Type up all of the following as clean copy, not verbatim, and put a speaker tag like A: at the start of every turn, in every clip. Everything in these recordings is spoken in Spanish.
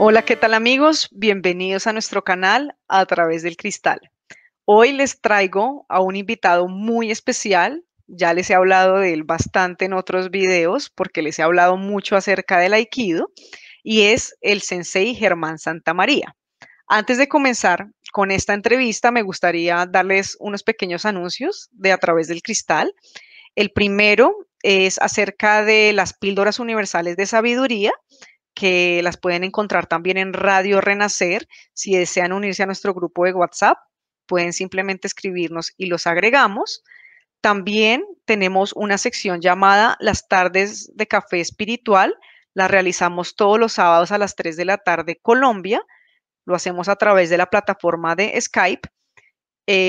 A: Hola, ¿qué tal amigos? Bienvenidos a nuestro canal A Través del Cristal. Hoy les traigo a un invitado muy especial. Ya les he hablado de él bastante en otros videos porque les he hablado mucho acerca del Aikido y es el Sensei Germán Santamaría. Antes de comenzar con esta entrevista, me gustaría darles unos pequeños anuncios de A Través del Cristal. El primero es acerca de las píldoras universales de sabiduría que las pueden encontrar también en Radio Renacer. Si desean unirse a nuestro grupo de WhatsApp, pueden simplemente escribirnos y los agregamos. También tenemos una sección llamada Las tardes de café espiritual. La realizamos todos los sábados a las 3 de la tarde Colombia. Lo hacemos a través de la plataforma de Skype.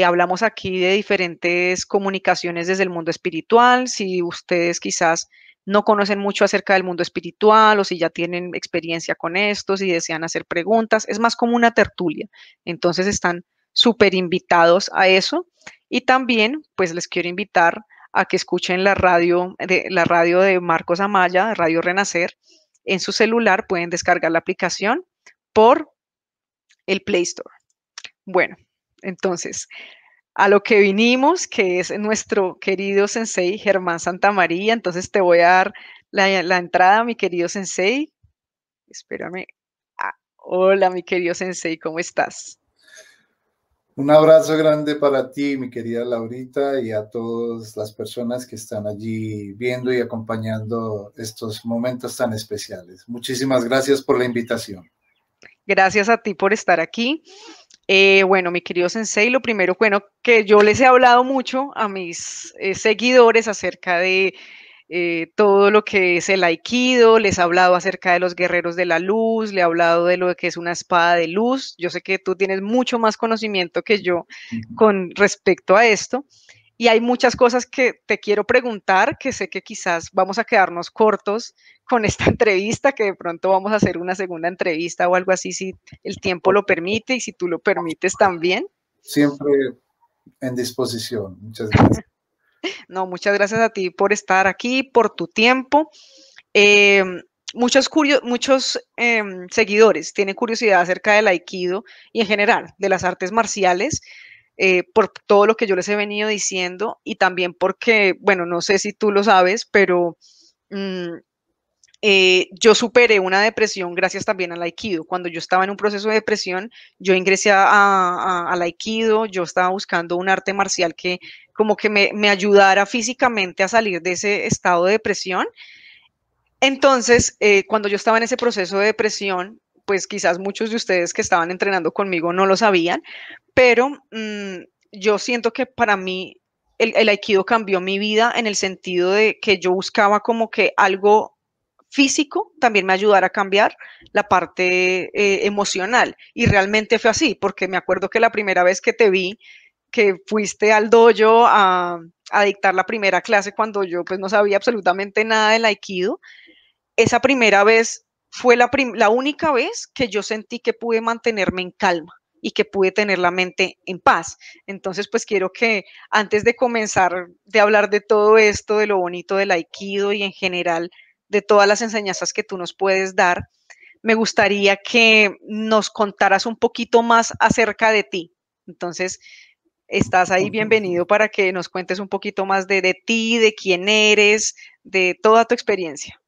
A: Hablamos aquí de diferentes comunicaciones desde el mundo espiritual. Si ustedes quizás no conocen mucho acerca del mundo espiritual o si ya tienen experiencia con esto, si desean hacer preguntas, es más como una tertulia. Entonces están súper invitados a eso. Y también, pues les quiero invitar a que escuchen la radio de Marcos Amaya, Radio Renacer. En su celular pueden descargar la aplicación por el Play Store. Bueno, entonces, a lo que vinimos, que es nuestro querido sensei Germán Santamaría. Entonces te voy a dar la entrada, mi querido sensei. Espérame. Hola, mi querido sensei, ¿cómo estás?
B: Un abrazo grande para ti, mi querida Laurita, y a todas las personas que están allí viendo y acompañando estos momentos tan especiales. Muchísimas gracias por la invitación.
A: Gracias a ti por estar aquí. Bueno, mi querido sensei, lo primero, bueno, que yo les he hablado mucho a mis seguidores acerca de todo lo que es el aikido, les he hablado acerca de los guerreros de la luz, le he hablado de lo que es una espada de luz. Yo sé que tú tienes mucho más conocimiento que yo con respecto a esto. Y hay muchas cosas que te quiero preguntar, que sé que quizás vamos a quedarnos cortos con esta entrevista, que de pronto vamos a hacer una segunda entrevista o algo así, si el tiempo lo permite y si tú lo permites también.
B: Siempre en disposición. Muchas gracias.
A: No, muchas gracias a ti por estar aquí, por tu tiempo. Eh, muchos seguidores tienen curiosidad acerca del aikido y en general de las artes marciales, por todo lo que yo les he venido diciendo y también porque, bueno, no sé si tú lo sabes, pero mm, yo superé una depresión gracias también al Aikido. Cuando yo estaba en un proceso de depresión, yo ingresé al Aikido, yo estaba buscando un arte marcial que como que me ayudara físicamente a salir de ese estado de depresión. Entonces, cuando yo estaba en ese proceso de depresión, pues quizás muchos de ustedes que estaban entrenando conmigo no lo sabían, pero yo siento que para mí el Aikido cambió mi vida en el sentido de que yo buscaba como que algo físico también me ayudara a cambiar la parte emocional. Y realmente fue así, porque me acuerdo que la primera vez que te vi, que fuiste al dojo a dictar la primera clase cuando yo pues no sabía absolutamente nada del Aikido, esa primera vez fue la única vez que yo sentí que pude mantenerme en calma y que pude tener la mente en paz. Entonces, pues quiero que antes de comenzar de hablar de todo esto, de lo bonito del aikido y en general de todas las enseñanzas que tú nos puedes dar, me gustaría que nos contaras un poquito más acerca de ti. Entonces, estás ahí bienvenido para que nos cuentes un poquito más de ti, de quién eres, de toda tu experiencia.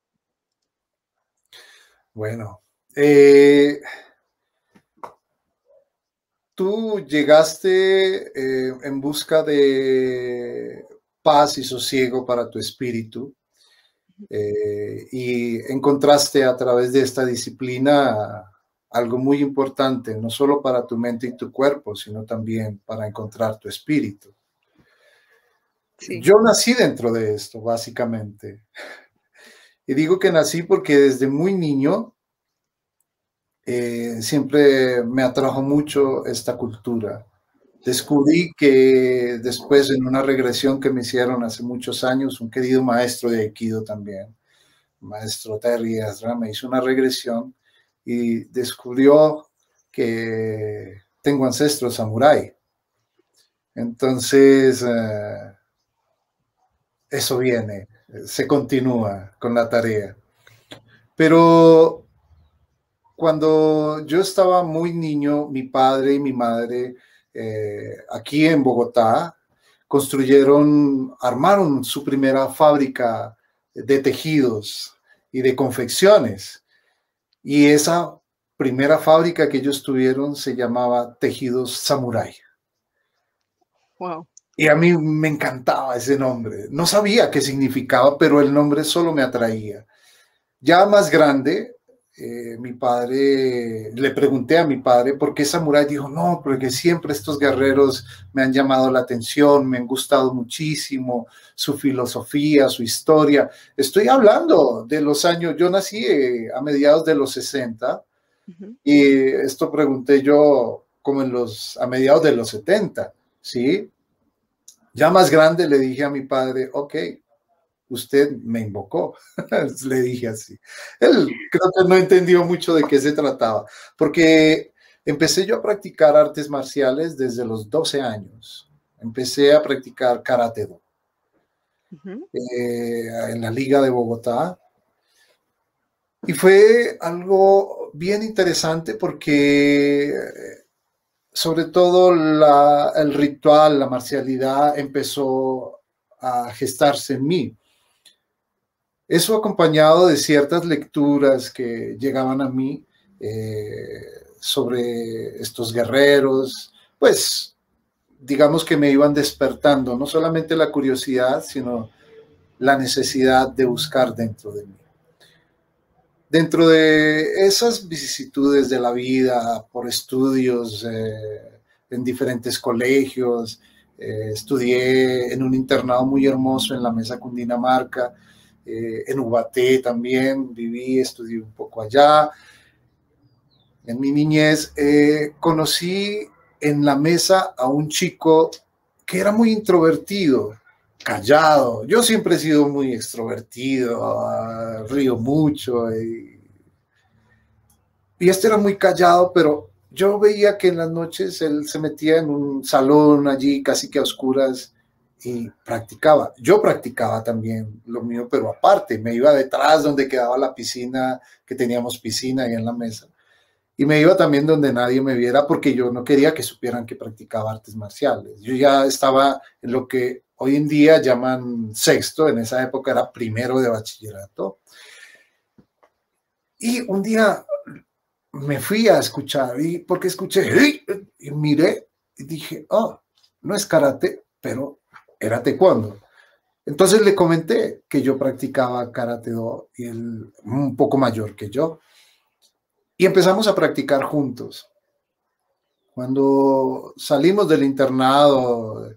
B: Bueno, tú llegaste en busca de paz y sosiego para tu espíritu. Y encontraste a través de esta disciplina algo muy importante, no solo para tu mente y tu cuerpo, sino también para encontrar tu espíritu.
A: Sí.
B: Yo nací dentro de esto, básicamente. Y digo que nací porque desde muy niño siempre me atrajo mucho esta cultura. Descubrí que después en una regresión que me hicieron hace muchos años, un querido maestro de Aikido también, maestro Terry Ezra, me hizo una regresión y descubrió que tengo ancestros samurái. Entonces, eso viene, se continúa con la tarea. Pero cuando yo estaba muy niño, mi padre y mi madre aquí en Bogotá armaron su primera fábrica de tejidos y de confecciones. Y esa primera fábrica que ellos tuvieron se llamaba Tejidos Samurai.
A: Wow.
B: Y a mí me encantaba ese nombre. No sabía qué significaba, pero el nombre solo me atraía. Ya más grande, mi padre, le pregunté a mi padre por qué Samurai. Dijo, no, porque siempre estos guerreros me han llamado la atención, me han gustado muchísimo, su filosofía, su historia. Estoy hablando de los años, yo nací a mediados de los 60
A: Ujú.
B: y esto pregunté yo como a mediados de los 70, ¿sí? Ya más grande le dije a mi padre, ok, usted me invocó, le dije así. Él creo que no entendió mucho de qué se trataba, porque empecé yo a practicar artes marciales desde los 12 años. Empecé a practicar karate do
A: Ujú.
B: en la Liga de Bogotá. Y fue algo bien interesante porque sobre todo el ritual, la marcialidad empezó a gestarse en mí. Eso acompañado de ciertas lecturas que llegaban a mí sobre estos guerreros, pues digamos que me iban despertando no solamente la curiosidad, sino la necesidad de buscar dentro de mí. Dentro de esas vicisitudes de la vida por estudios en diferentes colegios, estudié en un internado muy hermoso en la Mesa Cundinamarca, en Ubaté también viví, estudié un poco allá. En mi niñez conocí en la mesa a un chico que era muy introvertido, callado. Yo siempre he sido muy extrovertido, río mucho y este era muy callado, pero yo veía que en las noches él se metía en un salón allí casi que a oscuras y practicaba. Yo practicaba también lo mío, pero aparte, me iba detrás donde quedaba la piscina, que teníamos piscina ahí en la mesa. Y me iba también donde nadie me viera porque yo no quería que supieran que practicaba artes marciales. Yo ya estaba en lo que hoy en día llaman sexto, en esa época era primero de bachillerato. Y un día me fui a escuchar y porque escuché ¡hey! Y miré y dije, oh, no es karate, pero era taekwondo. Entonces le comenté que yo practicaba karate do y él un poco mayor que yo. Y empezamos a practicar juntos. Cuando salimos del internado,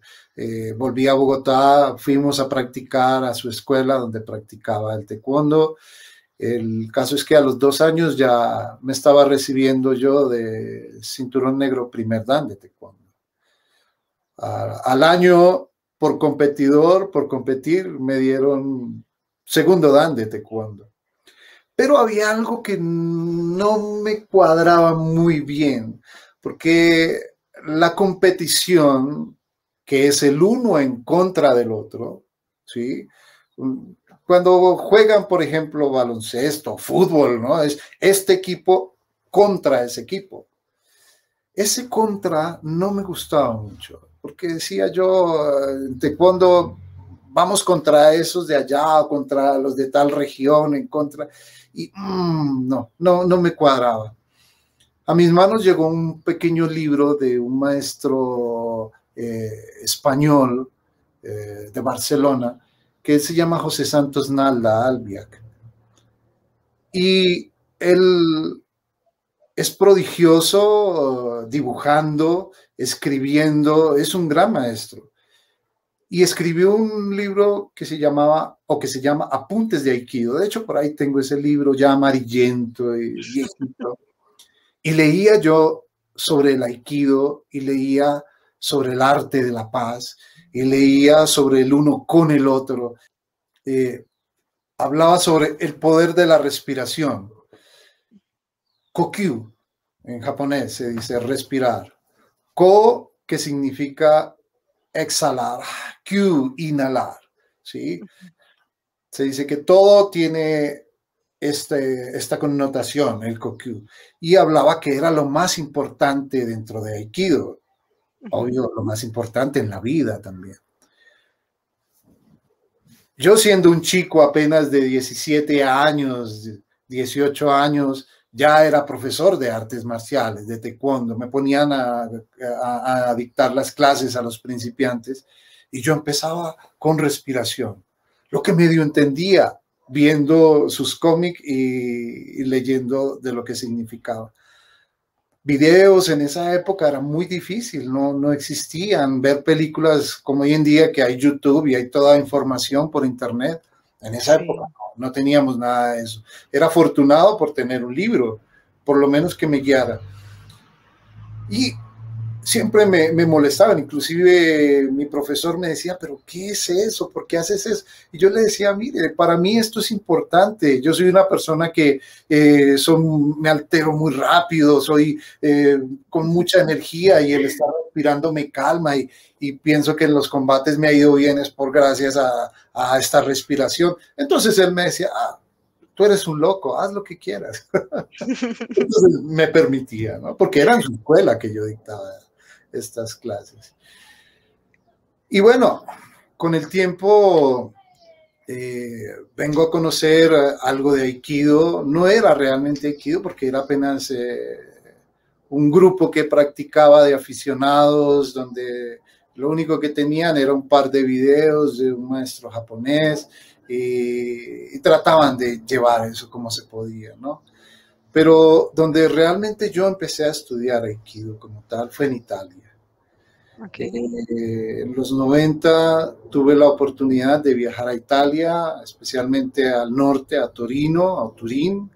B: volví a Bogotá, fuimos a practicar a su escuela donde practicaba el taekwondo. El caso es que a los 2 años ya me estaba recibiendo yo de cinturón negro primer dan de taekwondo. Al año, por competidor, por competir, me dieron segundo dan de taekwondo. Pero había algo que no me cuadraba muy bien, porque la competición, que es el uno en contra del otro, ¿sí? Cuando juegan, por ejemplo, baloncesto, fútbol, ¿no? Es este equipo contra ese equipo. Ese contra no me gustaba mucho, porque decía yo, en taekwondo vamos contra esos de allá, contra los de tal región, en contra, y no me cuadraba. A mis manos llegó un pequeño libro de un maestro español de Barcelona, que se llama José Santos Nalda Albiac. Y él es prodigioso dibujando, escribiendo, es un gran maestro. Y escribió un libro que se llamaba, o que se llama Apuntes de Aikido. De hecho, por ahí tengo ese libro ya amarillento y viejito. Y leía yo sobre el Aikido, y leía sobre el arte de la paz, y leía sobre el uno con el otro. Hablaba sobre el poder de la respiración. Kokyu, en japonés se dice respirar. Ko, que significa exhalar. Kyu, inhalar. ¿Sí? Se dice que todo tiene esta connotación, el Kokyu, y hablaba que era lo más importante dentro de Aikido, obvio, lo más importante en la vida también. Yo siendo un chico apenas de 17 años, 18 años, ya era profesor de artes marciales, de taekwondo. Me ponían a dictar las clases a los principiantes y yo empezaba con respiración, lo que medio entendía viendo sus cómics y leyendo de lo que significaba. Videos en esa época era muy difícil, no existían. Ver películas como hoy en día que hay YouTube y hay toda información por internet. En esa época
A: Sí.
B: no teníamos nada de eso. Era afortunado por tener un libro, por lo menos que me guiara. Y siempre me molestaban, inclusive mi profesor me decía, pero ¿qué es eso? ¿Por qué haces eso? Y yo le decía, mire, para mí esto es importante, yo soy una persona que me altero muy rápido, soy con mucha energía y el estar respirando me calma y pienso que en los combates me ha ido bien es por gracias a esta respiración. Entonces él me decía, tú eres un loco, haz lo que quieras. Entonces me permitía, ¿no? Porque era en su escuela que yo dictaba estas clases. Y bueno, con el tiempo vengo a conocer algo de Aikido. No era realmente Aikido porque era apenas un grupo que practicaba de aficionados, donde lo único que tenían era un par de videos de un maestro japonés y trataban de llevar eso como se podía, ¿no? Pero donde realmente yo empecé a estudiar Aikido como tal fue en Italia.
A: Okay.
B: En los 90 tuve la oportunidad de viajar a Italia, especialmente al norte, a Torino, a Turín,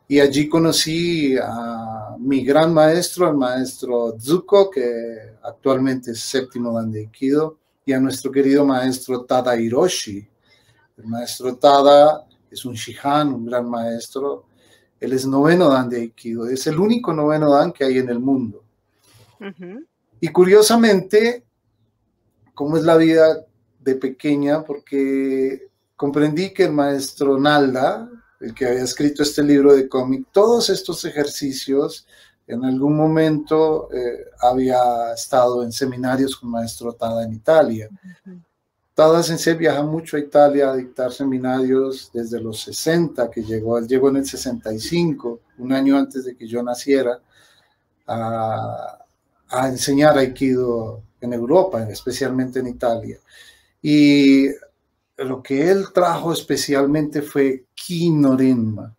B: y allí conocí a mi gran maestro, el maestro Zuko, que actualmente es séptimo dan de Aikido, y a nuestro querido maestro Tada Hiroshi. El maestro Tada es un Shihan, un gran maestro. Él es noveno dan de Aikido, es el único noveno dan que hay en el mundo. Y curiosamente, cómo es la vida de pequeña, porque comprendí que el maestro Nalda, el que había escrito este libro de cómic, todos estos ejercicios, en algún momento había estado en seminarios con maestro Tada en Italia. Tada Sensei viaja mucho a Italia a dictar seminarios desde los 60, que llegó. Él llegó en el 65, un año antes de que yo naciera, a enseñar Aikido en Europa, especialmente en Italia. Y lo que él trajo especialmente fue Ki no Renma.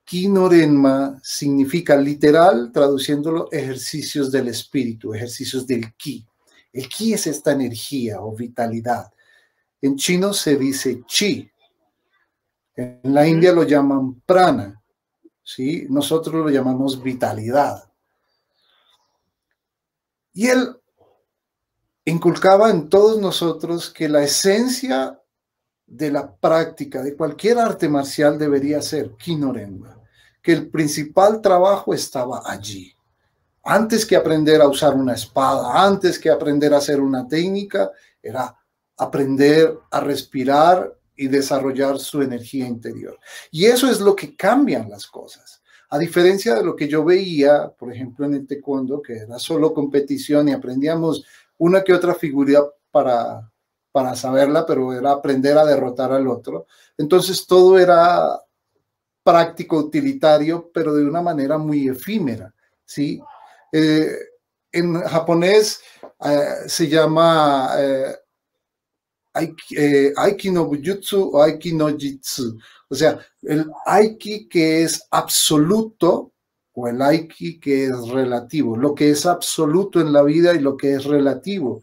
B: Ki no Renma significa literal, traduciéndolo, ejercicios del espíritu, ejercicios del Ki. El Ki es esta energía o vitalidad. En chino se dice Chi. En la India lo llaman prana. ¿Sí? Nosotros lo llamamos vitalidad. Y él inculcaba en todos nosotros que la esencia de la práctica de cualquier arte marcial debería ser Ki no Renma, que el principal trabajo estaba allí. Antes que aprender a usar una espada, antes que aprender a hacer una técnica, era aprender a respirar y desarrollar su energía interior. Y eso es lo que cambian las cosas. A diferencia de lo que yo veía, por ejemplo, en el taekwondo, que era solo competición y aprendíamos una que otra figura para saberla, pero era aprender a derrotar al otro. Entonces todo era práctico, utilitario, pero de una manera muy efímera, ¿sí? En japonés se llama Aiki no Bujutsu o Aiki no Jitsu. O sea, el Aiki que es absoluto o el Aiki que es relativo. Lo que es absoluto en la vida y lo que es relativo.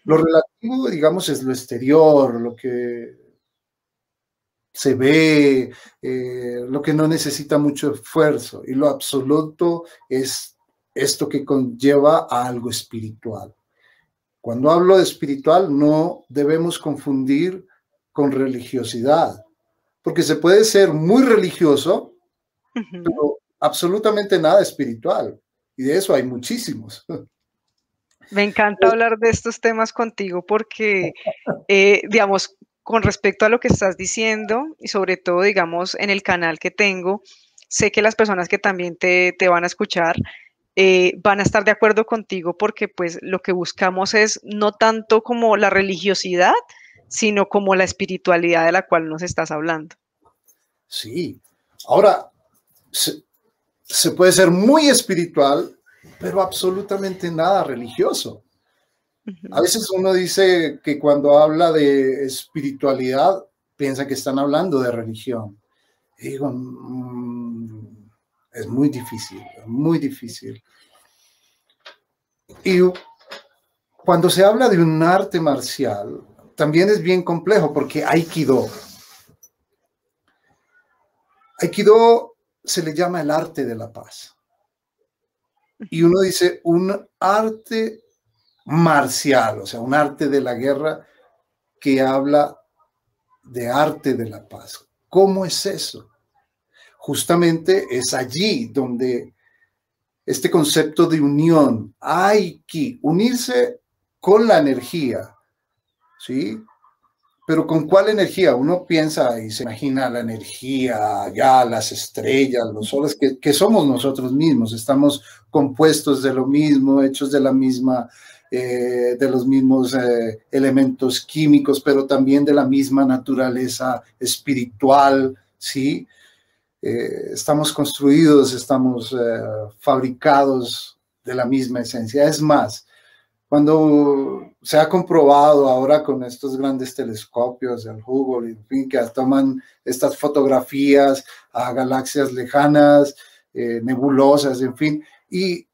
B: Lo relativo, digamos, es lo exterior, lo que se ve, lo que no necesita mucho esfuerzo. Y lo absoluto es esto que conlleva a algo espiritual. Cuando hablo de espiritual, no debemos confundir con religiosidad, porque se puede ser muy religioso, pero absolutamente nada espiritual. Y de eso hay muchísimos.
A: Me encanta hablar de estos temas contigo porque, digamos, con respecto a lo que estás diciendo y sobre todo, digamos, en el canal que tengo, sé que las personas que también te van a escuchar van a estar de acuerdo contigo porque pues lo que buscamos es no tanto como la religiosidad, sino como la espiritualidad de la cual nos estás hablando.
B: Sí. Ahora, se puede ser muy espiritual, pero absolutamente nada religioso. A
A: Ujú.
B: veces uno dice que cuando habla de espiritualidad, piensa que están hablando de religión. Y digo, es muy difícil, muy difícil. Y cuando se habla de un arte marcial, también es bien complejo porque Aikido se le llama el arte de la paz. Y uno dice un arte marcial, o sea, un arte de la guerra que habla de arte de la paz. ¿Cómo es eso? Justamente es allí donde este concepto de unión, hay que unirse con la energía, ¿sí? Pero ¿con cuál energía? Uno piensa y se imagina la energía, ya las estrellas, los soles, que somos nosotros mismos, estamos compuestos de lo mismo, hechos de la misma, de los mismos elementos químicos, pero también de la misma naturaleza espiritual, ¿sí? Estamos construidos, estamos fabricados de la misma esencia. Es más, cuando se ha comprobado ahora con estos grandes telescopios, el Hubble, en fin, que toman estas fotografías a galaxias lejanas, nebulosas, en fin, y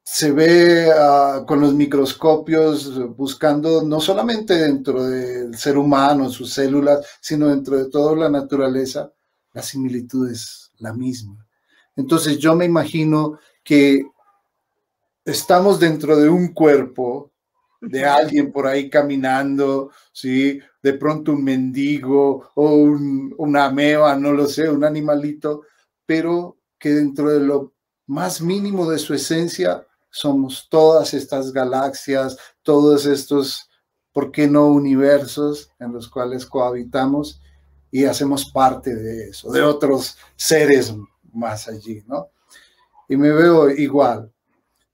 B: se ve con los microscopios buscando no solamente dentro del ser humano, sus células, sino dentro de toda la naturaleza, la similitud es la misma. Entonces yo me imagino que estamos dentro de un cuerpo de
A: Ujú.
B: alguien por ahí caminando, ¿sí? De pronto un mendigo o una ameba, no lo sé, un animalito, pero que dentro de lo más mínimo de su esencia somos todas estas galaxias, todos estos, ¿por qué no universos en los cuales cohabitamos y hacemos parte de eso, de otros seres más allí, ¿no? Y me veo igual.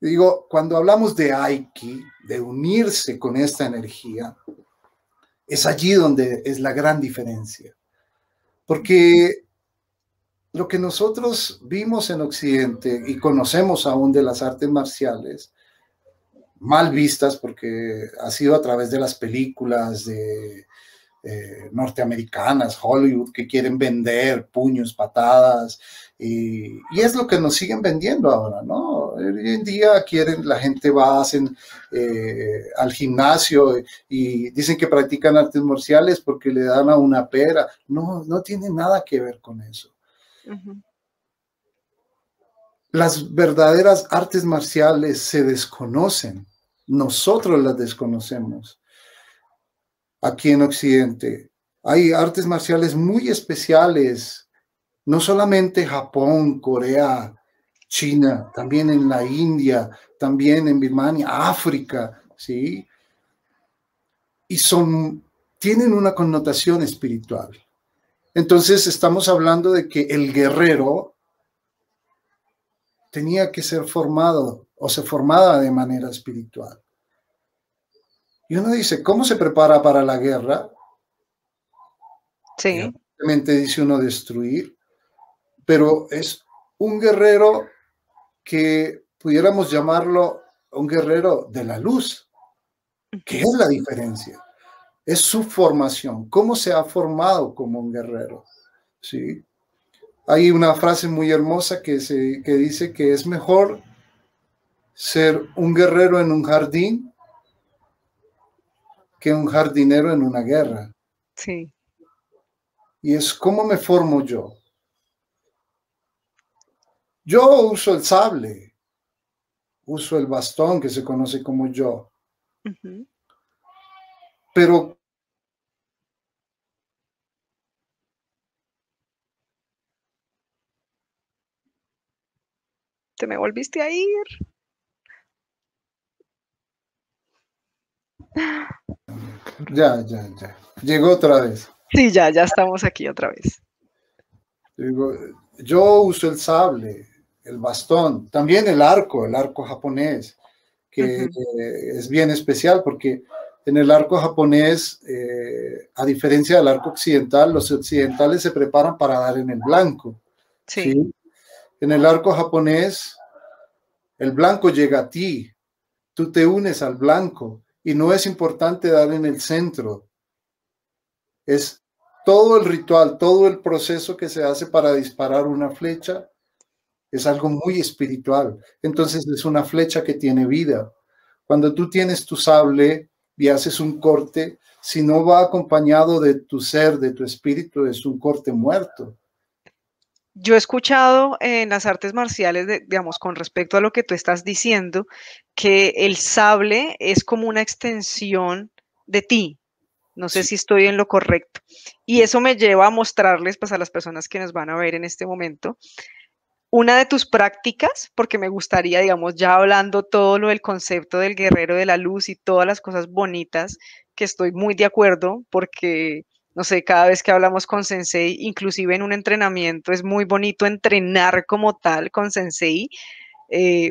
B: Digo, cuando hablamos de Aiki, de unirse con esta energía, es allí donde es la gran diferencia. Porque lo que nosotros vimos en Occidente y conocemos aún de las artes marciales, mal vistas porque ha sido a través de las películas de norteamericanas, Hollywood, que quieren vender puños, patadas, y es lo que nos siguen vendiendo ahora, ¿no? Hoy en día quieren, la gente va, hacen al gimnasio y dicen que practican artes marciales porque le dan a una pera. No, no tiene nada que ver con eso.
A: Ujú.
B: Las verdaderas artes marciales se desconocen. Nosotros las desconocemos aquí en Occidente. Hay artes marciales muy especiales, no solamente Japón, Corea, China, también en la India, también en Birmania, África, ¿sí? Y tienen una connotación espiritual. Entonces estamos hablando de que el guerrero tenía que ser formado o se formaba de manera espiritual. Y uno dice, ¿cómo se prepara para la guerra?
A: Sí.
B: Evidentemente dice uno destruir, pero es un guerrero que pudiéramos llamarlo un guerrero de la luz. ¿Qué
A: Ujú.
B: es la diferencia? Es su formación, cómo se ha formado como un guerrero. ¿Sí? Hay una frase muy hermosa que dice que es mejor ser un guerrero en un jardín que un jardinero en una guerra.
A: Sí.
B: Y es cómo me formo yo. Yo uso el sable, uso el bastón que se conoce como yo,
A: Ujú.
B: pero
A: Te me volviste a ir.
B: Ya, ya, ya. Llegó otra vez.
A: Sí, ya estamos aquí otra vez.
B: Digo, yo uso el sable, el bastón, también el arco japonés, que
A: Ujú,
B: es bien especial porque en el arco japonés, a diferencia del arco occidental, los occidentales se preparan para dar en el blanco,
A: sí.
B: ¿sí? En el arco japonés, el blanco llega a ti, tú te unes al blanco y no es importante dar en el centro, es todo el ritual, todo el proceso que se hace para disparar una flecha es algo muy espiritual. Entonces es una flecha que tiene vida. Cuando tú tienes tu sable y haces un corte, si no va acompañado de tu ser, de tu espíritu, es un corte muerto.
A: Yo he escuchado en las artes marciales, digamos, con respecto a lo que tú estás diciendo, que el sable es como una extensión de ti. No sé
B: Sí,
A: si estoy en lo correcto. Y eso me lleva a mostrarles, pues, a las personas que nos van a ver en este momento, una de tus prácticas, porque me gustaría, digamos, ya hablando todo lo del concepto del guerrero de la luz y todas las cosas bonitas, que estoy muy de acuerdo, porque, no sé, cada vez que hablamos con Sensei, inclusive en un entrenamiento, es muy bonito entrenar como tal con Sensei.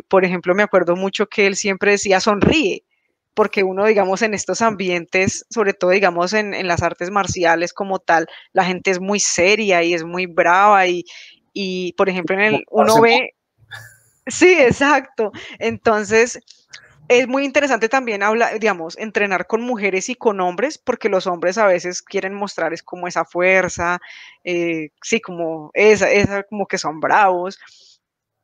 A: Por ejemplo, me acuerdo mucho que él siempre decía, sonríe, porque uno, digamos, en estos ambientes, sobre todo, digamos, en las artes marciales como tal, la gente es muy seria y es muy brava y por ejemplo, uno ve, sí, exacto. Entonces, es muy interesante también hablar, digamos, entrenar con mujeres y con hombres, porque los hombres a veces quieren mostrar es como esa fuerza, sí, como esa, como que son bravos.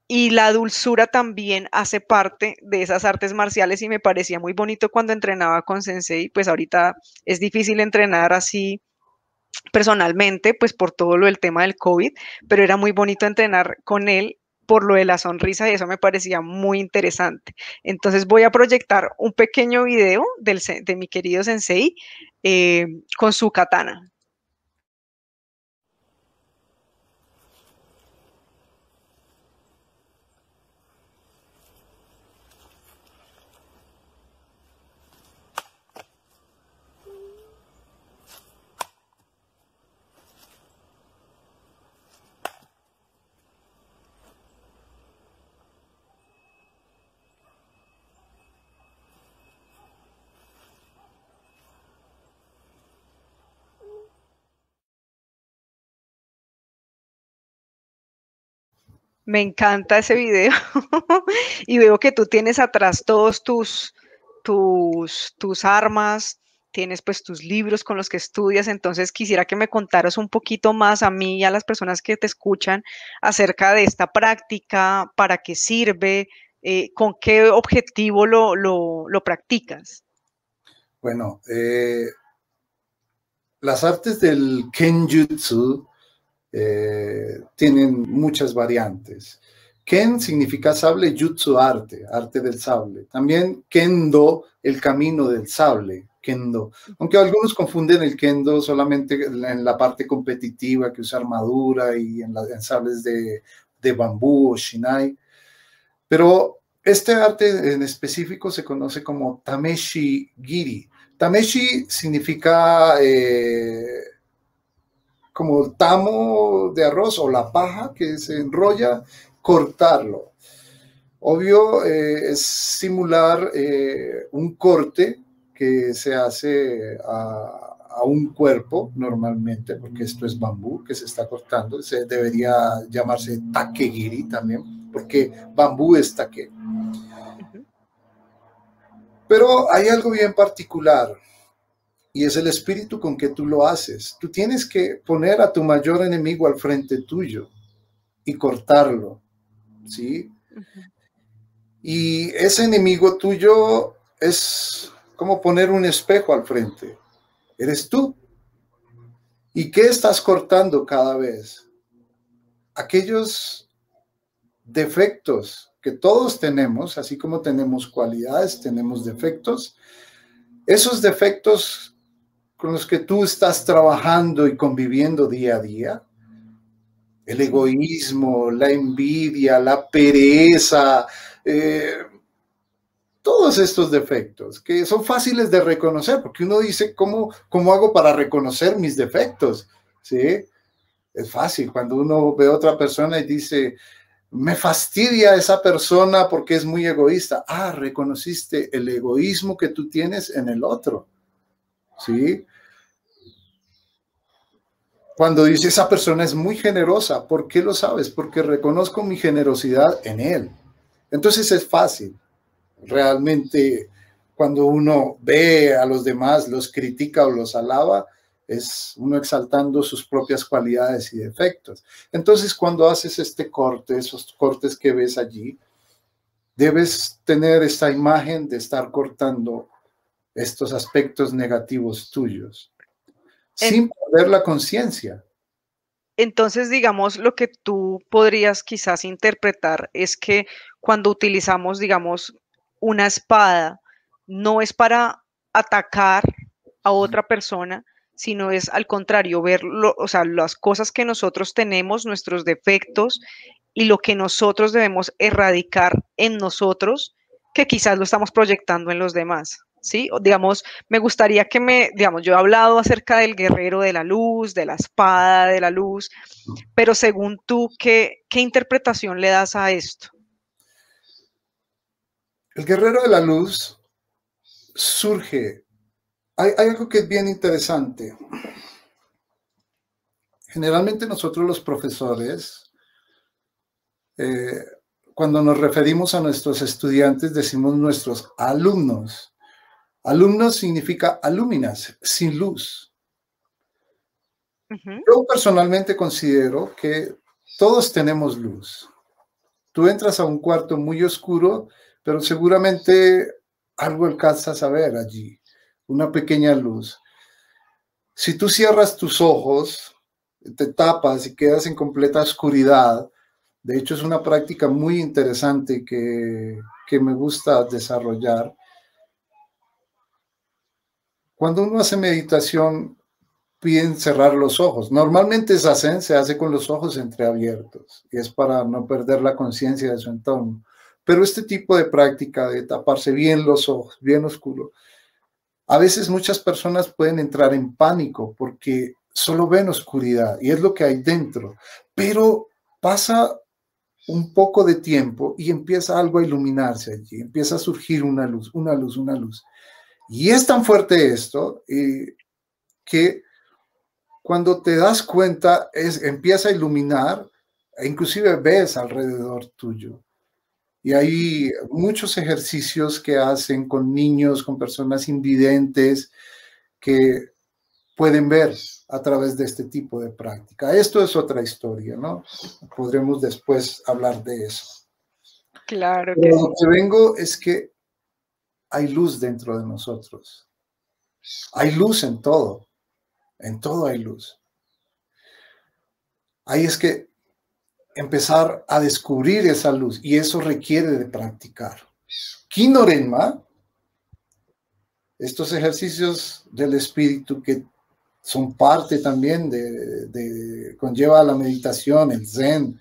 A: Y la dulzura también hace parte de esas artes marciales y me parecía muy bonito cuando entrenaba con Sensei, pues ahorita es difícil entrenar así personalmente, pues por todo lo del tema del COVID, pero era muy bonito entrenar con él por lo de la sonrisa y eso me parecía muy interesante. Entonces voy a proyectar un pequeño video de mi querido Sensei eh, con su katana. Me encanta ese video y veo que tú tienes atrás todos tus armas, tienes pues tus libros con los que estudias, entonces quisiera que me contaras un poquito más a mí y a las personas que te escuchan acerca de esta práctica, para qué sirve, con qué objetivo lo practicas.
B: bueno, las artes del Kenjutsu tienen muchas variantes. Ken significa sable, jutsu arte, arte del sable. También kendo, el camino del sable, kendo. Aunque algunos confunden el kendo solamente en la parte competitiva, que usa armadura y en sables de bambú o shinai. Pero este arte en específico se conoce como tameshi giri. Tameshi significa como el tamo de arroz o la paja que se enrolla, cortarlo. Obvio, es simular un corte que se hace a un cuerpo normalmente, porque esto es bambú que se está cortando. Se debería llamarse takegiri también, porque bambú es take.
A: Ujú.
B: Pero hay algo bien particular y es el espíritu con que tú lo haces. Tú tienes que poner a tu mayor enemigo al frente tuyo y cortarlo, ¿sí?
A: Ujú.
B: Y ese enemigo tuyo es como poner un espejo al frente. Eres tú. ¿Y qué estás cortando cada vez? Aquellos defectos que todos tenemos, así como tenemos cualidades, tenemos defectos. Esos defectos con los que tú estás trabajando y conviviendo día a día, el
A: Sí.
B: egoísmo, la envidia, la pereza, eh, todos estos defectos que son fáciles de reconocer, porque uno dice, ¿cómo hago para reconocer mis defectos? ¿Sí? Es fácil cuando uno ve a otra persona y dice, me fastidia esa persona porque es muy egoísta. Ah, reconociste el egoísmo que tú tienes en el otro. ¿Sí? Cuando dice, esa persona es muy generosa, ¿por qué lo sabes? Porque reconozco mi generosidad en él. Entonces es fácil. Realmente, cuando uno ve a los demás, los critica o los alaba, es uno exaltando sus propias cualidades y defectos. Entonces, cuando haces este corte, esos cortes que ves allí, debes tener esta imagen de estar cortando estos aspectos negativos tuyos,
A: En-
B: sin perder la conciencia.
A: entonces, digamos, lo que tú podrías quizás interpretar es que cuando utilizamos, digamos, una espada, no es para atacar a otra persona, sino es al contrario, ver o sea, las cosas que nosotros tenemos, nuestros defectos y lo que nosotros debemos erradicar en nosotros, que quizás lo estamos proyectando en los demás. ¿Sí? O, digamos, me gustaría que digamos, yo he hablado acerca del guerrero de la luz, de la espada de la luz, pero según tú, ¿qué interpretación le das a esto?
B: El guerrero de la luz surge. Hay algo que es bien interesante. Generalmente nosotros los profesores, eh, cuando nos referimos a nuestros estudiantes, decimos nuestros alumnos. Alumnos significa alúminas, sin luz.
A: Ujú.
B: Yo personalmente considero que todos tenemos luz. Tú entras a un cuarto muy oscuro, pero seguramente algo alcanzas a ver allí, una pequeña luz. Si tú cierras tus ojos, te tapas y quedas en completa oscuridad, de hecho es una práctica muy interesante que me gusta desarrollar. Cuando uno hace meditación, piden cerrar los ojos. Normalmente Zazen se hace con los ojos entreabiertos y es para no perder la conciencia de su entorno. Pero este tipo de práctica de taparse bien los ojos, bien oscuro, a veces muchas personas pueden entrar en pánico porque solo ven oscuridad y es lo que hay dentro. Pero pasa un poco de tiempo y empieza algo a iluminarse allí, empieza a surgir una luz, una luz, una luz. Y es tan fuerte esto que cuando te das cuenta, empieza a iluminar e inclusive ves alrededor tuyo. Y hay muchos ejercicios que hacen con niños, con personas invidentes, que pueden ver a través de este tipo de práctica. Esto es otra historia, ¿no? Podremos después hablar de eso.
A: Claro
B: Pero
A: que
B: lo
A: sí.
B: que vengo es que hay luz dentro de nosotros. Hay luz en todo hay luz. Ahí es que empezar a descubrir esa luz y eso requiere de practicar. Kinorenma, estos ejercicios del espíritu que son parte también conlleva la meditación, el zen,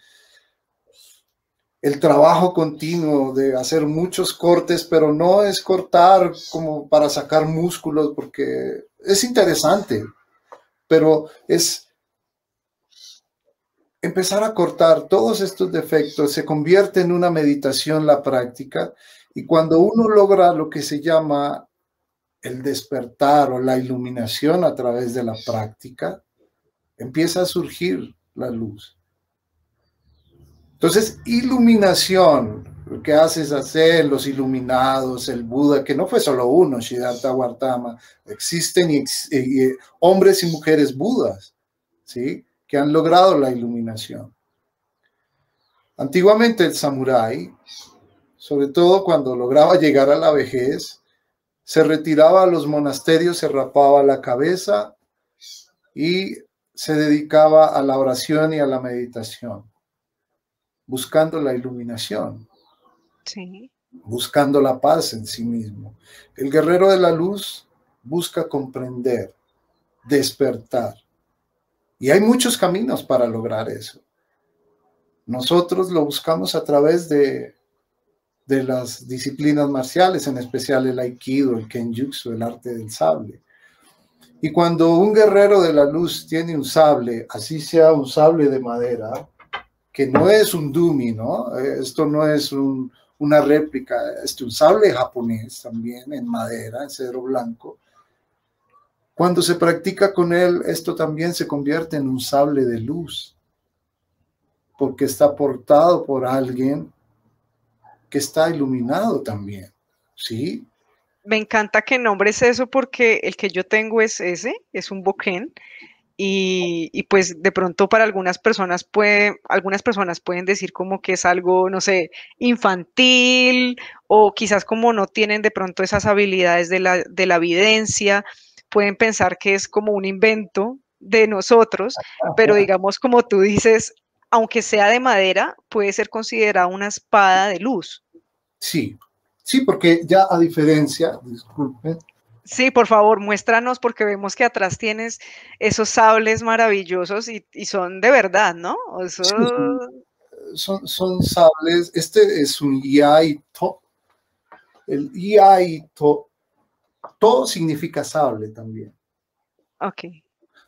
B: el trabajo continuo de hacer muchos cortes, pero no es cortar como para sacar músculos, porque es interesante, pero es empezar a cortar todos estos defectos. Se convierte en una meditación la práctica, y cuando uno logra lo que se llama el despertar o la iluminación a través de la práctica, empieza a surgir la luz. Entonces, iluminación, lo que haces hacer los iluminados, el Buda, que no fue solo uno, Siddhartha Gautama, existen hombres y mujeres budas, ¿sí? Que han logrado la iluminación. Antiguamente el samurái, sobre todo cuando lograba llegar a la vejez, se retiraba a los monasterios, se rapaba la cabeza y se dedicaba a la oración y a la meditación, buscando la iluminación,
A: Sí.
B: buscando la paz en sí mismo. El guerrero de la luz busca comprender, despertar. Y hay muchos caminos para lograr eso. Nosotros lo buscamos a través de de las disciplinas marciales, en especial el aikido, el kenjutsu, el arte del sable. Y cuando un guerrero de la luz tiene un sable, así sea un sable de madera, que no es un dummy, ¿no? Esto no es una réplica, es un sable japonés también, en madera, en cedro blanco. Cuando se practica con él, esto también se convierte en un sable de luz, porque está portado por alguien que está iluminado también, ¿sí?
A: Me encanta que nombres eso porque el que yo tengo es ese, es un boquén. Y pues de pronto para algunas personas pueden decir como que es algo, no sé, infantil o quizás como no tienen de pronto esas habilidades de la videncia, pueden pensar que es como un invento de nosotros, pero digamos como tú dices, aunque sea de madera, puede ser considerada una espada de luz.
B: Sí, sí, porque ya a diferencia, disculpen,
A: Sí, por favor, muéstranos porque vemos que atrás tienes esos sables maravillosos y son de verdad, ¿no? Eso,
B: sí, son sables, este es un iaito, el iaito, todo significa sable también.
A: ok. Sí,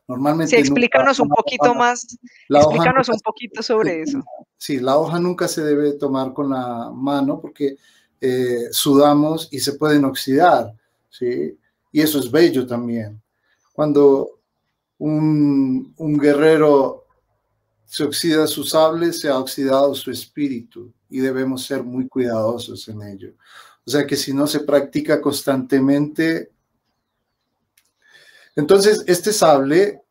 B: Normalmente nunca,
A: explícanos un poquito más,
B: la hoja
A: explícanos
B: nunca
A: un poquito sobre eso.
B: sí, la hoja nunca se debe tomar con la mano porque sudamos y se pueden oxidar, ¿sí? Y eso es bello también. Cuando un guerrero se oxida su sable, se ha oxidado su espíritu y debemos ser muy cuidadosos en ello. O sea que si no se practica constantemente, entonces este sable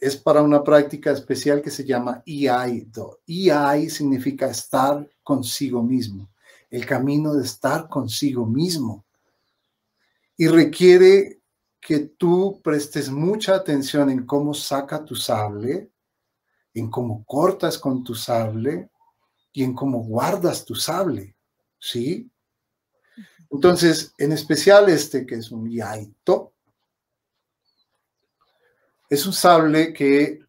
B: es para una práctica especial que se llama Iai-Do. Iai significa estar consigo mismo, el camino de estar consigo mismo. Y requiere que tú prestes mucha atención en cómo saca tu sable, en cómo cortas con tu sable y en cómo guardas tu sable, ¿sí? Entonces, en especial este que es un Iai-Do, es un sable que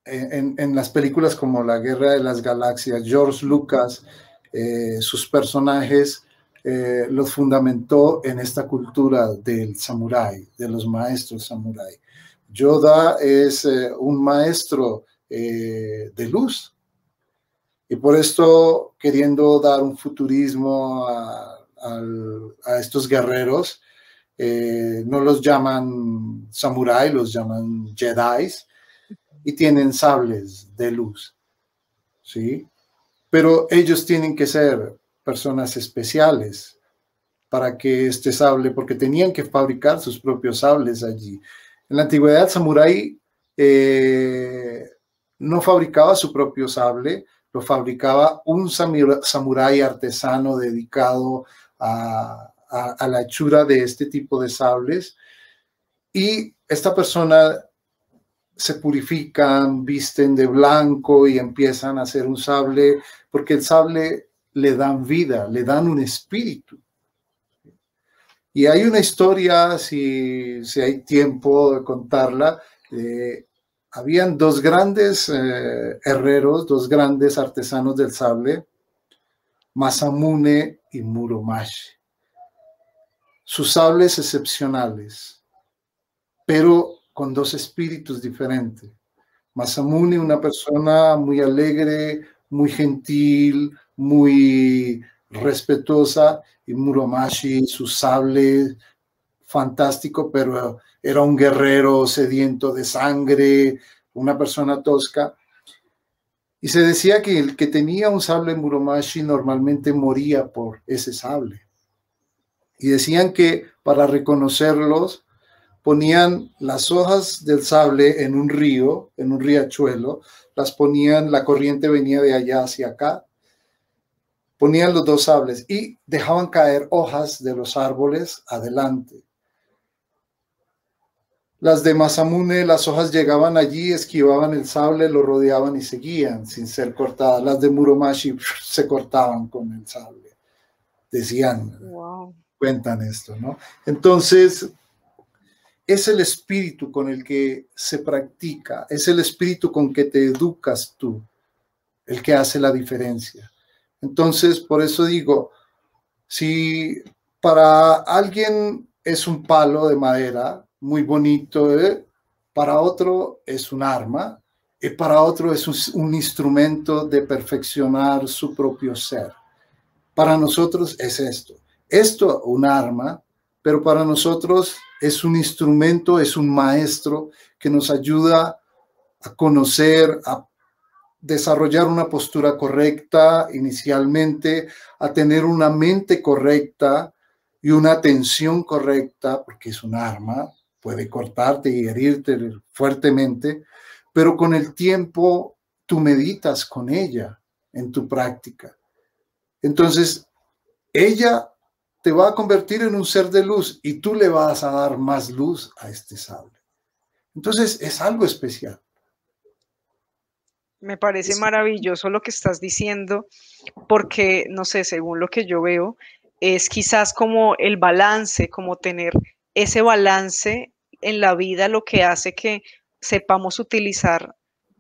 B: en las películas como La Guerra de las Galaxias, George Lucas, sus personajes los fundamentó en esta cultura del samurái, de los maestros samurái. Yoda es un maestro de luz y por esto, queriendo dar un futurismo a estos guerreros, no los llaman samurái, los llaman jedis, y tienen sables de luz, ¿sí? Pero ellos tienen que ser personas especiales para que este sable, porque tenían que fabricar sus propios sables allí. En la antigüedad, samurái no fabricaba su propio sable, lo fabricaba un samurái artesano dedicado a la hechura de este tipo de sables. Y esta persona se purifican, visten de blanco y empiezan a hacer un sable, porque el sable le dan vida, le dan un espíritu. Y hay una historia, si hay tiempo de contarla, habían dos grandes herreros, dos grandes artesanos del sable, Masamune y Muromashi. Sus sables excepcionales, pero con dos espíritus diferentes. Masamune, una persona muy alegre, muy gentil, muy respetuosa, y Muromashi, su sable fantástico, pero era un guerrero sediento de sangre, una persona tosca. Y se decía que el que tenía un sable Muromashi normalmente moría por ese sable. Y decían que para reconocerlos, ponían las hojas del sable en un río, en un riachuelo, las ponían, la corriente venía de allá hacia acá, ponían los dos sables y dejaban caer hojas de los árboles adelante. Las de Masamune, las hojas llegaban allí, esquivaban el sable, lo rodeaban y seguían sin ser cortadas. Las de Muromashi se cortaban con el sable. Decían,
A: Wow.
B: cuentan esto, ¿no? Entonces, es el espíritu con el que se practica, es el espíritu con que te educas tú, el que hace la diferencia. Entonces, por eso digo, si para alguien es un palo de madera muy bonito, para otro es un arma y para otro es un instrumento de perfeccionar su propio ser. Para nosotros es esto un arma, pero para nosotros es un instrumento, es un maestro que nos ayuda a conocer, a desarrollar una postura correcta inicialmente, a tener una mente correcta y una atención correcta, porque es un arma, puede cortarte y herirte fuertemente, pero con el tiempo tú meditas con ella en tu práctica. Entonces, ella te va a convertir en un ser de luz y tú le vas a dar más luz a este sable. Entonces, es algo especial.
A: Me parece maravilloso lo que estás diciendo, porque, no sé, según lo que yo veo, es quizás como el balance, como tener ese balance en la vida lo que hace que sepamos utilizar,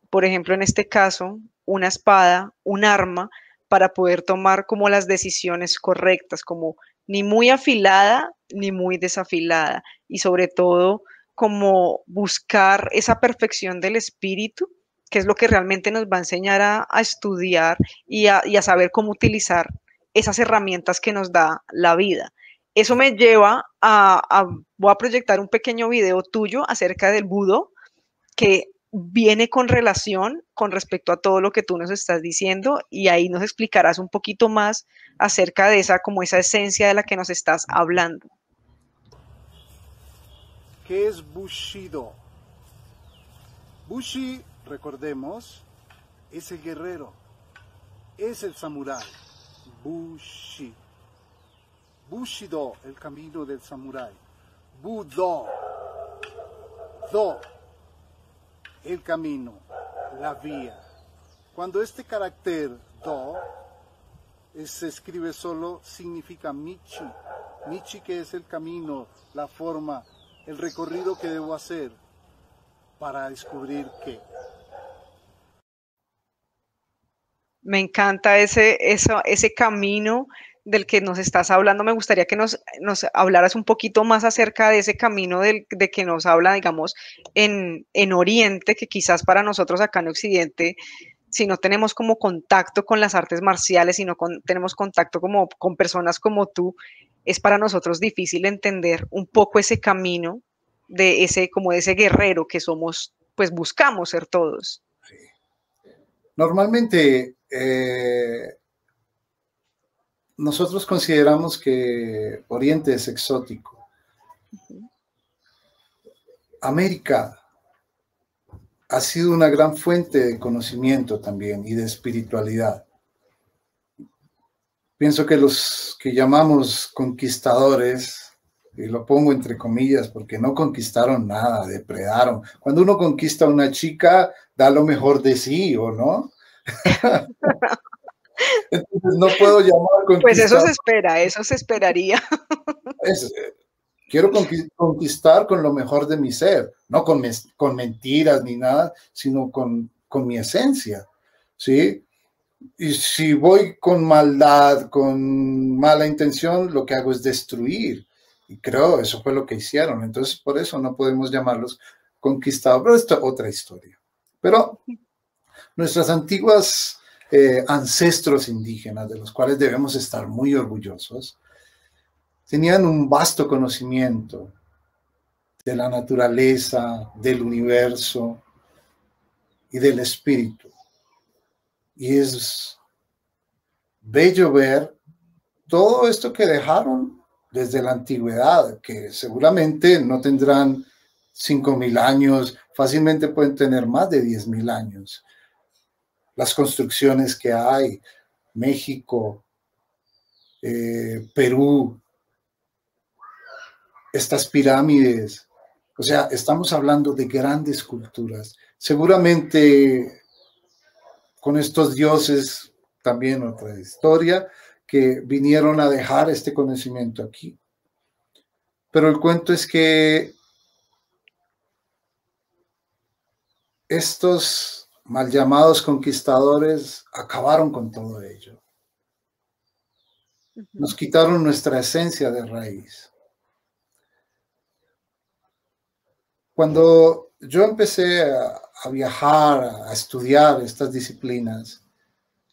A: por ejemplo, en este caso, una espada, un arma, para poder tomar como las decisiones correctas, como ni muy afilada ni muy desafilada, y sobre todo como buscar esa perfección del espíritu, que es lo que realmente nos va a enseñar a estudiar y a saber cómo utilizar esas herramientas que nos da la vida. Eso me lleva voy a proyectar un pequeño video tuyo acerca del budo, que viene con relación con respecto a todo lo que tú nos estás diciendo, y ahí nos explicarás un poquito más acerca de esa, como esa esencia de la que nos estás hablando.
B: ¿Qué es Bushido? Bushi, recordemos, es el guerrero, es el samurái. Bushi. Bushido, el camino del samurái. Budo, do, el camino, la vía. Cuando este carácter do se escribe solo, significa Michi. Michi, que es el camino, la forma, el recorrido que debo hacer para descubrir
A: Me encanta ese camino del que nos estás hablando. Me gustaría que nos hablaras un poquito más acerca de ese camino de que nos habla, digamos, en Oriente, que quizás para nosotros acá en Occidente, si no tenemos como contacto con las artes marciales, si no tenemos contacto como con personas como tú, es para nosotros difícil entender un poco ese camino de ese, como de ese guerrero que somos, pues buscamos ser todos.
B: Normalmente, nosotros consideramos que Oriente es exótico. América ha sido una gran fuente de conocimiento también y de espiritualidad. Pienso que los que llamamos conquistadores, y lo pongo entre comillas porque no conquistaron nada, depredaron. Cuando uno conquista a una chica, da lo mejor de sí, ¿o no? Entonces no puedo llamar
A: Pues eso se
B: conquistador.
A: espera, eso se esperaría.
B: Quiero conquistar con lo mejor de mi ser, no con mentiras ni nada, sino con mi esencia, ¿sí? Y si voy con maldad, con mala intención, lo que hago es destruir. Y creo eso fue lo que hicieron. Entonces, por eso no podemos llamarlos conquistadores. Pero esta es otra historia. Pero nuestras antiguas ancestros indígenas, de los cuales debemos estar muy orgullosos, tenían un vasto conocimiento de la naturaleza, del universo y del espíritu. Y es bello ver todo esto que dejaron desde la antigüedad, que seguramente no tendrán 5.000 años, fácilmente pueden tener más de 10.000 años. Las construcciones que hay, México, Perú, estas pirámides, o sea, estamos hablando de grandes culturas. Seguramente con estos dioses, también otra historia, que vinieron a dejar este conocimiento aquí. Pero el cuento es que estos mal llamados conquistadores acabaron con todo ello. Nos quitaron nuestra esencia de raíz. Cuando yo empecé a viajar, a estudiar estas disciplinas